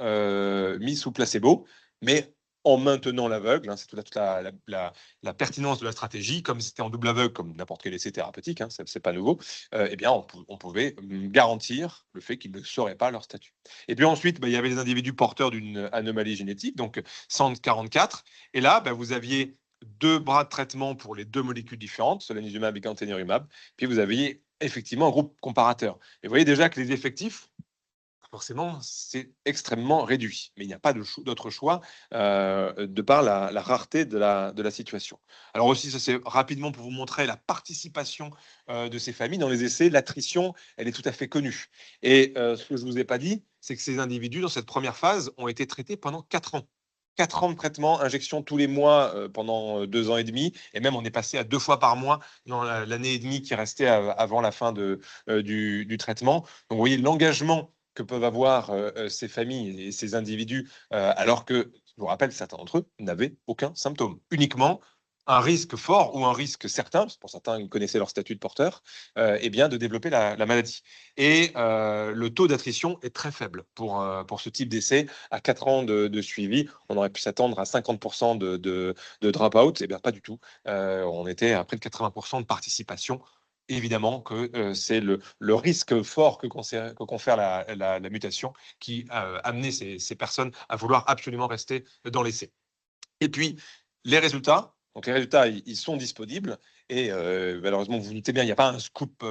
mis sous placebo. Mais en maintenant l'aveugle, c'est toute la pertinence de la stratégie, comme c'était en double aveugle, comme n'importe quel essai thérapeutique, c'est pas nouveau, eh bien, on pouvait garantir le fait qu'ils ne sauraient pas leur statut. Et puis ensuite, il y avait les individus porteurs d'une anomalie génétique, donc 144, et là, vous aviez 2 bras de traitement pour les 2 molécules différentes, solanezumab et gantenerumab, puis vous aviez effectivement un groupe comparateur. Et vous voyez déjà que les effectifs, forcément, c'est extrêmement réduit. Mais il n'y a pas d'autre choix de par la rareté de la situation. Alors aussi, ça c'est rapidement pour vous montrer la participation de ces familles dans les essais. L'attrition, elle est tout à fait connue. Et ce que je ne vous ai pas dit, c'est que ces individus, dans cette première phase, ont été traités pendant 4 ans. 4 ans de traitement, injection tous les mois pendant 2 ans et demi, et même on est passé à 2 fois par mois dans l'année et demie qui restait avant la fin du traitement. Donc vous voyez l'engagement que peuvent avoir ces familles et ces individus, alors que, je vous rappelle, certains d'entre eux n'avaient aucun symptôme. Uniquement un risque fort ou un risque certain, parce que pour certains, ils connaissaient leur statut de porteur, eh bien, de développer la maladie. Et le taux d'attrition est très faible pour ce type d'essai. À 4 ans de suivi, on aurait pu s'attendre à 50% de drop-out. Eh bien, pas du tout. On était à près de 80% de participation. Évidemment que c'est le risque fort que confère la mutation qui a amené ces personnes à vouloir absolument rester dans l'essai. Et puis, les résultats. Donc, les résultats, ils sont disponibles. Et malheureusement, vous vous doutez bien, il n'y a pas un scoop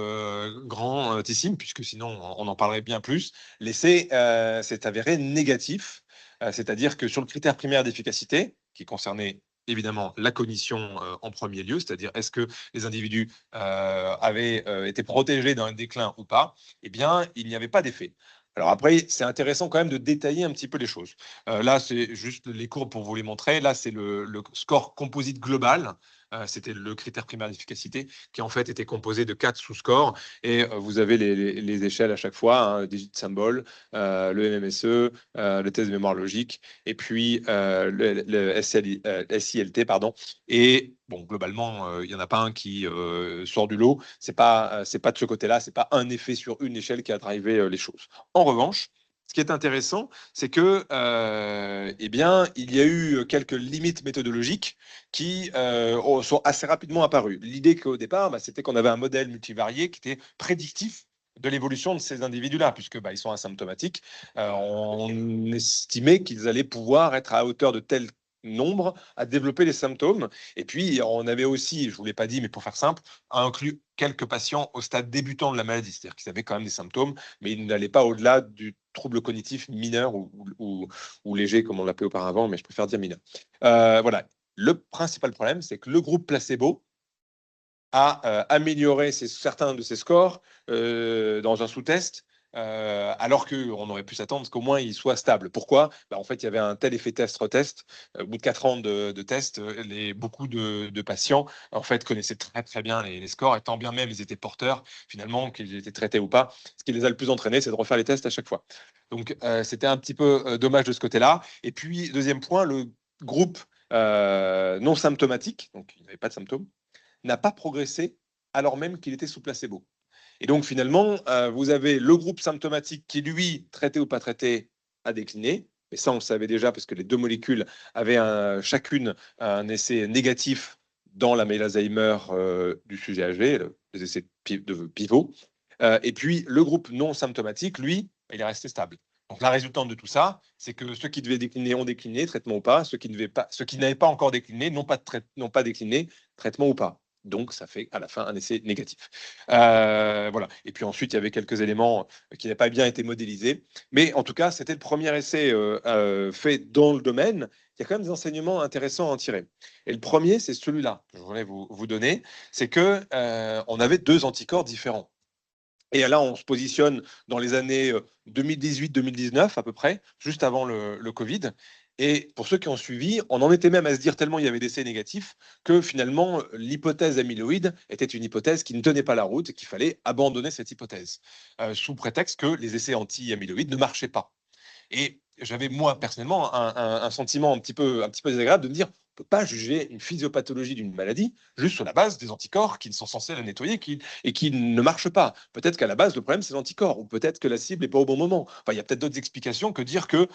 grandissime, puisque sinon, on en parlerait bien plus. L'essai s'est avéré négatif. C'est-à-dire que sur le critère primaire d'efficacité, qui concernait évidemment la cognition en premier lieu, c'est-à-dire est-ce que les individus avaient été protégés d'un déclin ou pas, eh bien, il n'y avait pas d'effet. Alors après, c'est intéressant quand même de détailler un petit peu les choses. Là, c'est juste les courbes pour vous les montrer. Là, c'est le score composite global. C'était le critère primaire d'efficacité qui en fait était composé de 4 sous-scores. Et vous avez les échelles à chaque fois, le digit symbole, le MMSE, le test de mémoire logique, et puis le SILT, pardon. Et bon, globalement, il n'y en a pas un qui sort du lot. C'est pas de ce côté-là, c'est pas un effet sur une échelle qui a drivé les choses. En revanche, ce qui est intéressant, c'est que, eh bien, il y a eu quelques limites méthodologiques qui sont assez rapidement apparues. L'idée qu'au départ, c'était qu'on avait un modèle multivarié qui était prédictif de l'évolution de ces individus-là, puisque ils sont asymptomatiques. On estimait qu'ils allaient pouvoir être à hauteur de tel nombre à développer les symptômes. Et puis, on avait aussi, je ne vous l'ai pas dit, mais pour faire simple, inclus quelques patients au stade débutant de la maladie, c'est-à-dire qu'ils avaient quand même des symptômes, mais ils n'allaient pas au-delà du trouble cognitif mineur ou léger, comme on l'appelait auparavant, mais je préfère dire mineur. Voilà. Le principal problème, c'est que le groupe placebo a amélioré certains de ses scores dans un sous-test, alors qu'on aurait pu s'attendre qu'au moins il soit stable. Pourquoi ? En fait, il y avait un tel effet test-retest. Au bout de 4 ans de tests, beaucoup de patients en fait, connaissaient très très bien les scores, et tant bien même ils étaient porteurs, finalement, qu'ils étaient traités ou pas. Ce qui les a le plus entraînés, c'est de refaire les tests à chaque fois. Donc, c'était un petit peu dommage de ce côté-là. Et puis, deuxième point, le groupe non symptomatique, donc il n'avait pas de symptômes, n'a pas progressé alors même qu'il était sous placebo. Et donc finalement, vous avez le groupe symptomatique qui, lui, traité ou pas traité, a décliné. Mais ça, on le savait déjà parce que les deux molécules avaient chacune un essai négatif dans la maladie d'Alzheimer du sujet âgé, les essais de pivot. Et puis, le groupe non symptomatique, lui, il est resté stable. Donc, la résultante de tout ça, c'est que ceux qui devaient décliner ont décliné, traitement ou pas. Ceux qui n'avaient pas encore décliné n'ont pas décliné, traitement ou pas. Donc, ça fait à la fin un essai négatif. Voilà. Et puis ensuite, il y avait quelques éléments qui n'avaient pas bien été modélisés. Mais en tout cas, c'était le premier essai fait dans le domaine. Il y a quand même des enseignements intéressants à en tirer. Et le premier, c'est celui-là que je voulais vous donner. C'est qu'on avait deux anticorps différents. Et là, on se positionne dans les années 2018-2019 à peu près, juste avant le Covid. Et pour ceux qui ont suivi, on en était même à se dire tellement il y avait d'essais négatifs que finalement, l'hypothèse amyloïde était une hypothèse qui ne tenait pas la route et qu'il fallait abandonner cette hypothèse, sous prétexte que les essais anti-amyloïdes ne marchaient pas. Et j'avais, moi, personnellement, un sentiment un petit peu désagréable de me dire, on ne peut pas juger une physiopathologie d'une maladie juste sur la base des anticorps qui sont censés la nettoyer et qui ne marchent pas. Peut-être qu'à la base, le problème, c'est l'anticorps, ou peut-être que la cible n'est pas au bon moment. Enfin, il y a peut-être d'autres explications que dire que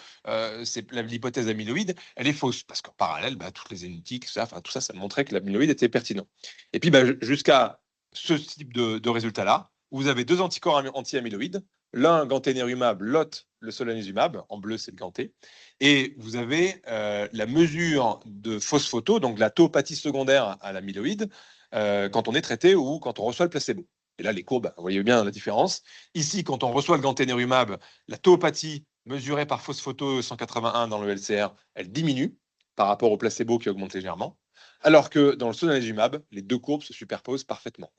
l'hypothèse amyloïde, elle est fausse. Parce qu'en parallèle, toutes les génétiques, tout ça montrait que l'amyloïde était pertinent. Et puis, jusqu'à ce type de résultat-là, vous avez deux anticorps anti-amyloïdes, l'un ganténerumab, l'autre le solanezumab, en bleu c'est le ganté, et vous avez la mesure de phosphoto, donc la tauopathie secondaire à l'amyloïde, quand on est traité ou quand on reçoit le placebo. Et là, les courbes, vous voyez bien la différence. Ici, quand on reçoit le ganténerumab, la tauopathie mesurée par phosphoto 181 dans le LCR, elle diminue par rapport au placebo qui augmente légèrement. Alors que dans le solanezumab, les deux courbes se superposent parfaitement.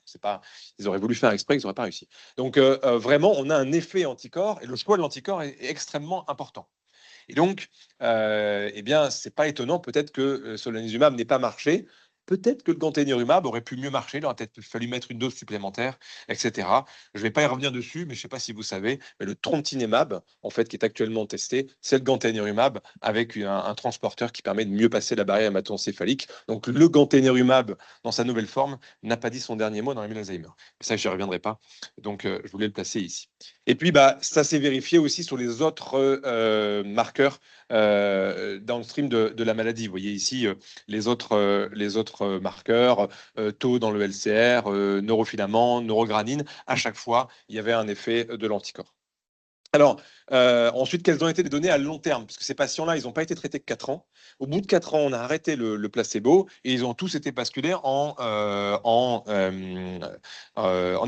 Ils auraient voulu faire exprès, ils n'auraient pas réussi. Donc vraiment, on a un effet anticorps et le choix de l'anticorps est extrêmement important. Et donc, eh bien, c'est pas étonnant peut-être que solanezumab n'ait pas marché. Peut-être que le ganténerumab aurait pu mieux marcher, il aurait peut-être fallu mettre une dose supplémentaire, etc. Je ne vais pas y revenir dessus, mais je ne sais pas si vous savez, mais le trontinemab, en fait, qui est actuellement testé, c'est le ganténerumab avec un transporteur qui permet de mieux passer la barrière hémato-encéphalique. Donc, le ganténerumab, dans sa nouvelle forme, n'a pas dit son dernier mot dans la maladie d'Alzheimer. Mais ça, je n'y reviendrai pas. Donc, je voulais le placer ici. Et puis, ça s'est vérifié aussi sur les autres marqueurs downstream de la maladie. Vous voyez ici les autres marqueurs, taux dans le LCR, neurofilament, neurogranine. À chaque fois, il y avait un effet de l'anticorps. Alors, ensuite, quelles ont été les données à long terme? Parce que ces patients-là, ils n'ont pas été traités que 4 ans. Au bout de 4 ans, on a arrêté le placebo et ils ont tous été basculés en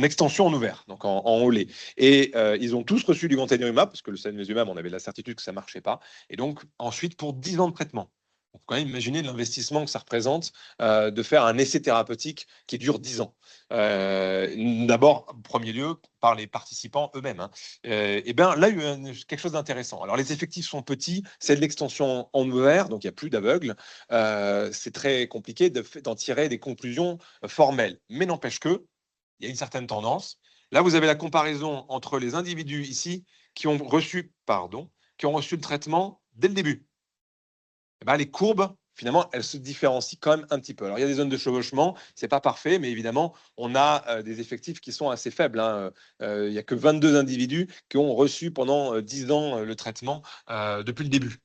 extension en ouvert, donc en olé. Et ils ont tous reçu du ganténerumab, parce que le solanezumab, on avait la certitude que ça ne marchait pas. Et donc, ensuite, pour 10 ans de traitement. On peut quand même imaginer l'investissement que ça représente de faire un essai thérapeutique qui dure 10 ans. D'abord, en premier lieu, par les participants eux-mêmes. Et bien là, il y a eu quelque chose d'intéressant. Alors, les effectifs sont petits, c'est de l'extension en ouvert, donc il n'y a plus d'aveugles. C'est très compliqué d'en tirer des conclusions formelles. Mais n'empêche que, il y a une certaine tendance. Là, vous avez la comparaison entre les individus ici qui ont reçu le traitement dès le début. Les courbes, finalement, elles se différencient quand même un petit peu. Alors, il y a des zones de chevauchement, c'est pas parfait, mais évidemment, on a des effectifs qui sont assez faibles. Il n'y a que 22 individus qui ont reçu pendant 10 ans le traitement depuis le début.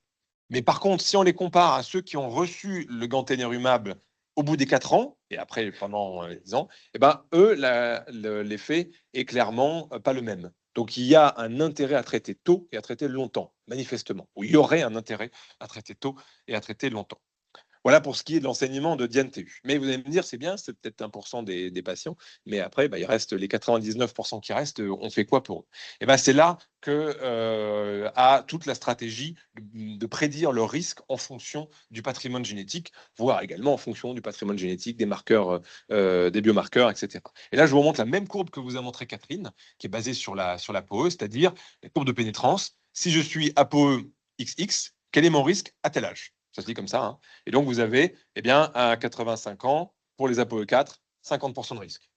Mais par contre, si on les compare à ceux qui ont reçu le ganténerumab au bout des 4 ans, et après pendant 10 ans, eux, l'effet est clairement pas le même. Donc, il y a un intérêt à traiter tôt et à traiter longtemps, manifestement. Ou il y aurait un intérêt à traiter tôt et à traiter longtemps. Voilà pour ce qui est de l'enseignement de Diane TU. Mais vous allez me dire, c'est bien, c'est peut-être 1% des patients, mais après, il reste les 99% qui restent, on fait quoi pour eux? C'est là que a toute la stratégie de prédire le risque en fonction du patrimoine génétique, voire également en fonction du patrimoine génétique, des marqueurs, des biomarqueurs, etc. Et là, je vous montre la même courbe que vous a montré Catherine, qui est basée sur la POE, c'est-à-dire la courbe de pénétrance. Si je suis APOE XX, quel est mon risque à tel âge? Ça se dit comme ça. Et donc, vous avez, à 85 ans, pour les APOE4, 50% de risque.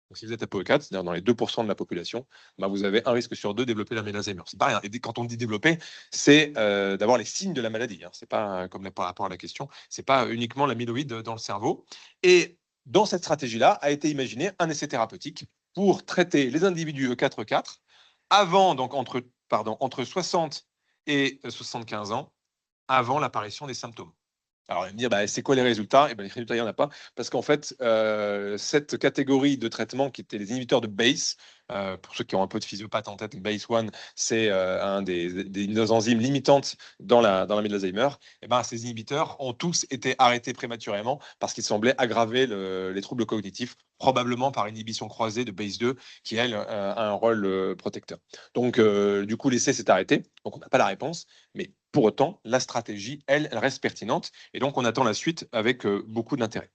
Donc, si vous êtes APOE4, c'est-à-dire dans les 2% de la population, bah, vous avez un risque sur 2 de développer la maladie d'Alzheimer. C'est pas rien. Et quand on dit développer, c'est d'avoir les signes de la maladie. Hein. C'est pas comme par rapport à la question, c'est pas uniquement l'amyloïde dans le cerveau. Et dans cette stratégie-là a été imaginé un essai thérapeutique pour traiter les individus E4-E4 avant, donc entre 60 et 75 ans, avant l'apparition des symptômes. Alors, il va me dire, bah, c'est quoi les résultats? Et ben, les résultats, il n'y en a pas, parce qu'en fait, cette catégorie de traitement qui était les inhibiteurs de BACE, pour ceux qui ont un peu de physiopathe en tête, BACE1, c'est un des enzymes limitantes dans la maladie d'Alzheimer. Et ben, ces inhibiteurs ont tous été arrêtés prématurément parce qu'ils semblaient aggraver les troubles cognitifs, probablement par inhibition croisée de BACE2, qui, elle, a un rôle protecteur. Donc, du coup, l'essai s'est arrêté, donc on n'a pas la réponse, mais pour autant, la stratégie, elle reste pertinente. Et donc, on attend la suite avec beaucoup d'intérêt.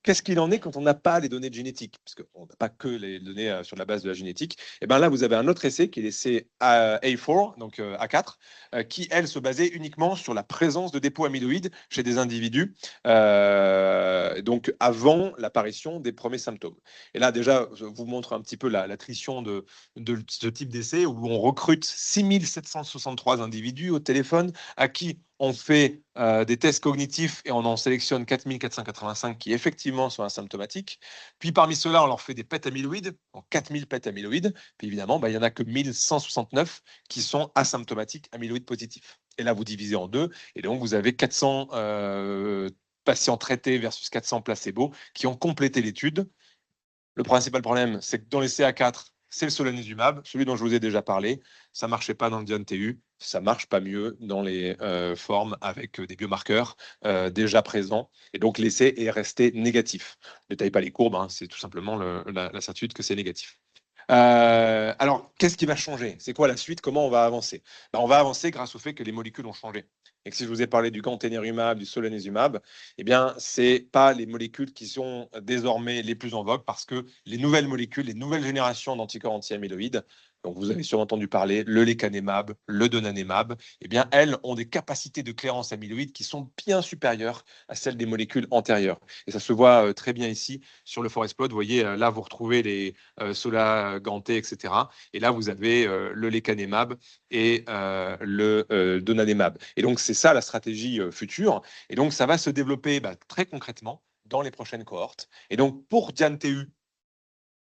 Qu'est-ce qu'il en est quand on n'a pas les données génétiques? Parce qu'on n'a pas que les données sur la base de la génétique. Et bien là, vous avez un autre essai qui est l'essai A4, donc A4, qui, elle, se basait uniquement sur la présence de dépôts amyloïdes chez des individus, donc avant l'apparition des premiers symptômes. Et là, déjà, je vous montre un petit peu l'attrition de ce type d'essai où on recrute 6763 individus au téléphone à qui on fait des tests cognitifs et on en sélectionne 4485 qui effectivement sont asymptomatiques. Puis parmi ceux-là, on leur fait des PET amyloïdes, donc 4000 PET amyloïdes. Puis évidemment, il n'y en a que 1169 qui sont asymptomatiques amyloïdes positifs. Et là, vous divisez en deux, et donc vous avez 400 patients traités versus 400 placebos qui ont complété l'étude. Le principal problème, c'est que dans les CA4, c'est le solanezumab, celui dont je vous ai déjà parlé. Ça ne marchait pas dans le DIAN-TU, ça ne marche pas mieux dans les formes avec des biomarqueurs déjà présents. Et donc, l'essai est resté négatif. Ne détaille pas les courbes, hein, c'est tout simplement la certitude que c'est négatif. Alors, qu'est-ce qui va changer? C'est quoi la suite? Comment on va avancer? On va avancer grâce au fait que les molécules ont changé. Et que si je vous ai parlé du gantenerumab, du solanezumab, eh bien, ce n'est pas les molécules qui sont désormais les plus en vogue parce que les nouvelles molécules, les nouvelles générations d'anticorps anti-amyloïdes, donc vous avez sûrement entendu parler, le lecanemab, le donanemab, eh bien, elles ont des capacités de clairance amyloïde qui sont bien supérieures à celles des molécules antérieures. Et ça se voit très bien ici sur le forest plot. Vous voyez, là, vous retrouvez les Sola, Ganté, etc. Et là, vous avez le lecanemab et le donanemab. Et donc, c'est ça la stratégie future. Et donc, ça va se développer très concrètement dans les prochaines cohortes. Et donc, pour DIAN-TU,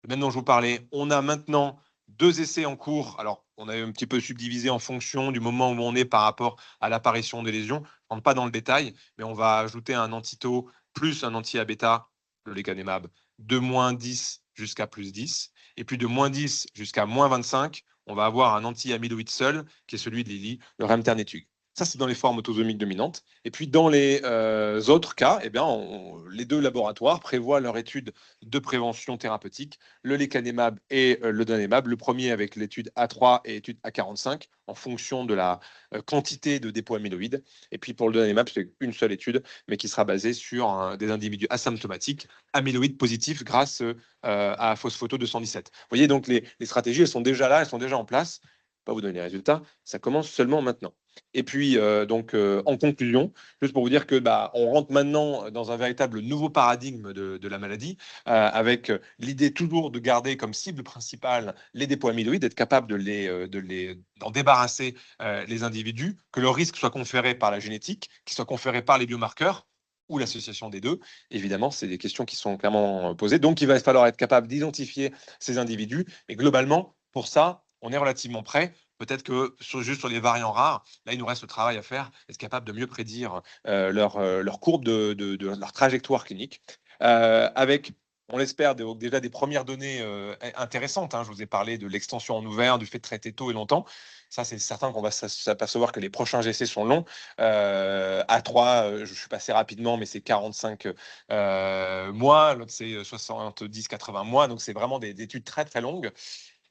le même dont je vous parlais, on a maintenant 2 essais en cours. Alors, on a un petit peu subdivisé en fonction du moment où on est par rapport à l'apparition des lésions. Je ne rentre pas dans le détail, mais on va ajouter un antitau plus un anti-A-bêta, le lecanemab, de -10 jusqu'à +10. Et puis de -10 jusqu'à -25, on va avoir un anti-amyloïde seul, qui est celui de Lilly, le remternetug. Ça, c'est dans les formes autosomiques dominantes. Et puis, dans les autres cas, eh bien, les 2 laboratoires prévoient leur étude de prévention thérapeutique, le lecanemab et le donanemab, le premier avec l'étude A3 et l'étude A45, en fonction de la quantité de dépôts amyloïdes. Et puis, pour le donanemab, c'est une seule étude, mais qui sera basée sur des individus asymptomatiques, amyloïdes positifs grâce à phosphoto 217. Vous voyez, donc, les stratégies, elles sont déjà là, elles sont déjà en place. Pas vous donner les résultats, ça commence seulement maintenant. Et puis, en conclusion, juste pour vous dire que on rentre maintenant dans un véritable nouveau paradigme de la maladie, avec l'idée toujours de garder comme cible principale les dépôts amyloïdes, d'être capable d'en débarrasser les individus, que le risque soit conféré par la génétique, qu'il soit conféré par les biomarqueurs, ou l'association des deux. Évidemment, c'est des questions qui sont clairement posées. Donc, il va falloir être capable d'identifier ces individus. Mais globalement, pour ça, on est relativement prêt. Peut-être que juste sur les variants rares, là, il nous reste le travail à faire, être capable de mieux prédire leur courbe de leur trajectoire clinique, avec, on l'espère, déjà des premières données intéressantes. Hein. Je vous ai parlé de l'extension en ouvert, du fait de traiter tôt et longtemps. Ça, c'est certain qu'on va s'apercevoir que les prochains essais sont longs. A3, je suis passé rapidement, mais c'est 45 mois. L'autre, c'est 70-80 mois. Donc, c'est vraiment des études très, très longues.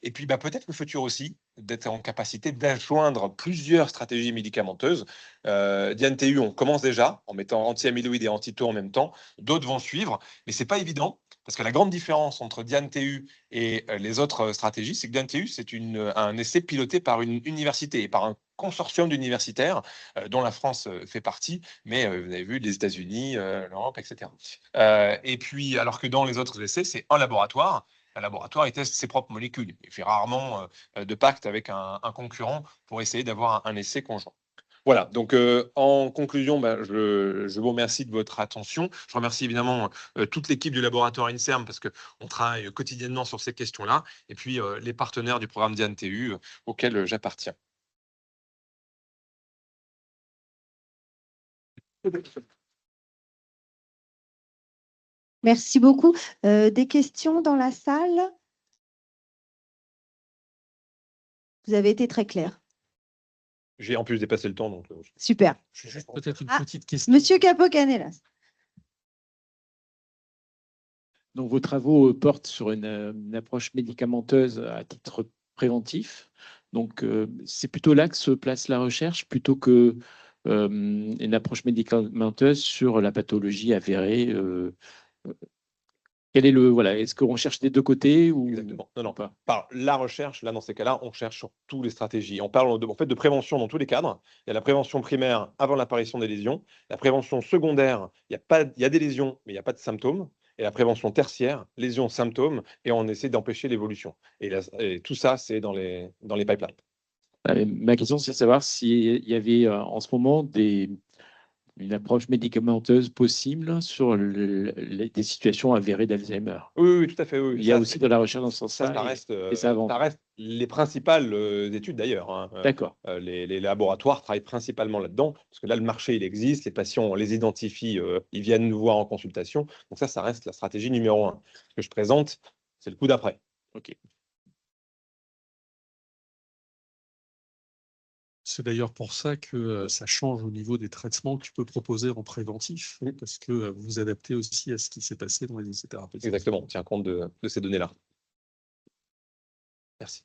Et puis peut-être le futur aussi, d'être en capacité d'adjoindre plusieurs stratégies médicamenteuses. DNTU, on commence déjà en mettant anti-amyloïdes et anti-tau en même temps. D'autres vont suivre, mais c'est pas évident parce que la grande différence entre DNTU et les autres stratégies, c'est que DNTU, c'est un essai piloté par une université et par un consortium d'universitaires dont la France fait partie, mais vous avez vu les États-Unis, l'Europe, etc. Et puis, alors que dans les autres essais, c'est un laboratoire. Un laboratoire, il teste ses propres molécules. Il fait rarement de pacte avec un concurrent pour essayer d'avoir un essai conjoint. Voilà, donc en conclusion, je vous remercie de votre attention. Je remercie évidemment toute l'équipe du laboratoire INSERM parce qu'on travaille quotidiennement sur ces questions-là, et puis les partenaires du programme DNTU auquel j'appartiens. Merci beaucoup. Des questions dans la salle? Vous avez été très clair. J'ai en plus dépassé le temps. Donc, Super. Peut-être une petite question. Monsieur Capo-Canelas. Donc, vos travaux portent sur une approche médicamenteuse à titre préventif. Donc, c'est plutôt là que se place la recherche, plutôt que une approche médicamenteuse sur la pathologie avérée. Quel est est-ce qu'on cherche des deux côtés ou exactement. Non, pas? Par la recherche, là, dans ces cas-là, on cherche sur toutes les stratégies. On parle en fait de prévention dans tous les cadres. Il y a la prévention primaire avant l'apparition des lésions. La prévention secondaire, il y a des lésions, mais il n'y a pas de symptômes. Et la prévention tertiaire, lésions, symptômes, et on essaie d'empêcher l'évolution. Et tout ça, c'est dans les pipelines. Ma question, c'est de savoir s'il y avait en ce moment une approche médicamenteuse possible sur des situations avérées d'Alzheimer. Oui, tout à fait. Oui. Il y a aussi de la recherche dans ce sens-là. Ça reste, et ça avance. ça reste les principales études d'ailleurs. Hein. D'accord. Les laboratoires travaillent principalement là-dedans, parce que là, le marché, il existe, les patients, on les identifie, ils viennent nous voir en consultation. Donc ça reste la stratégie numéro 1. Ce que je présente, c'est le coup d'après. OK. C'est d'ailleurs pour ça que ça change au niveau des traitements que tu peux proposer en préventif, parce que vous vous adaptez aussi à ce qui s'est passé dans les essais thérapeutiques. Exactement, on tient compte de ces données-là. Merci.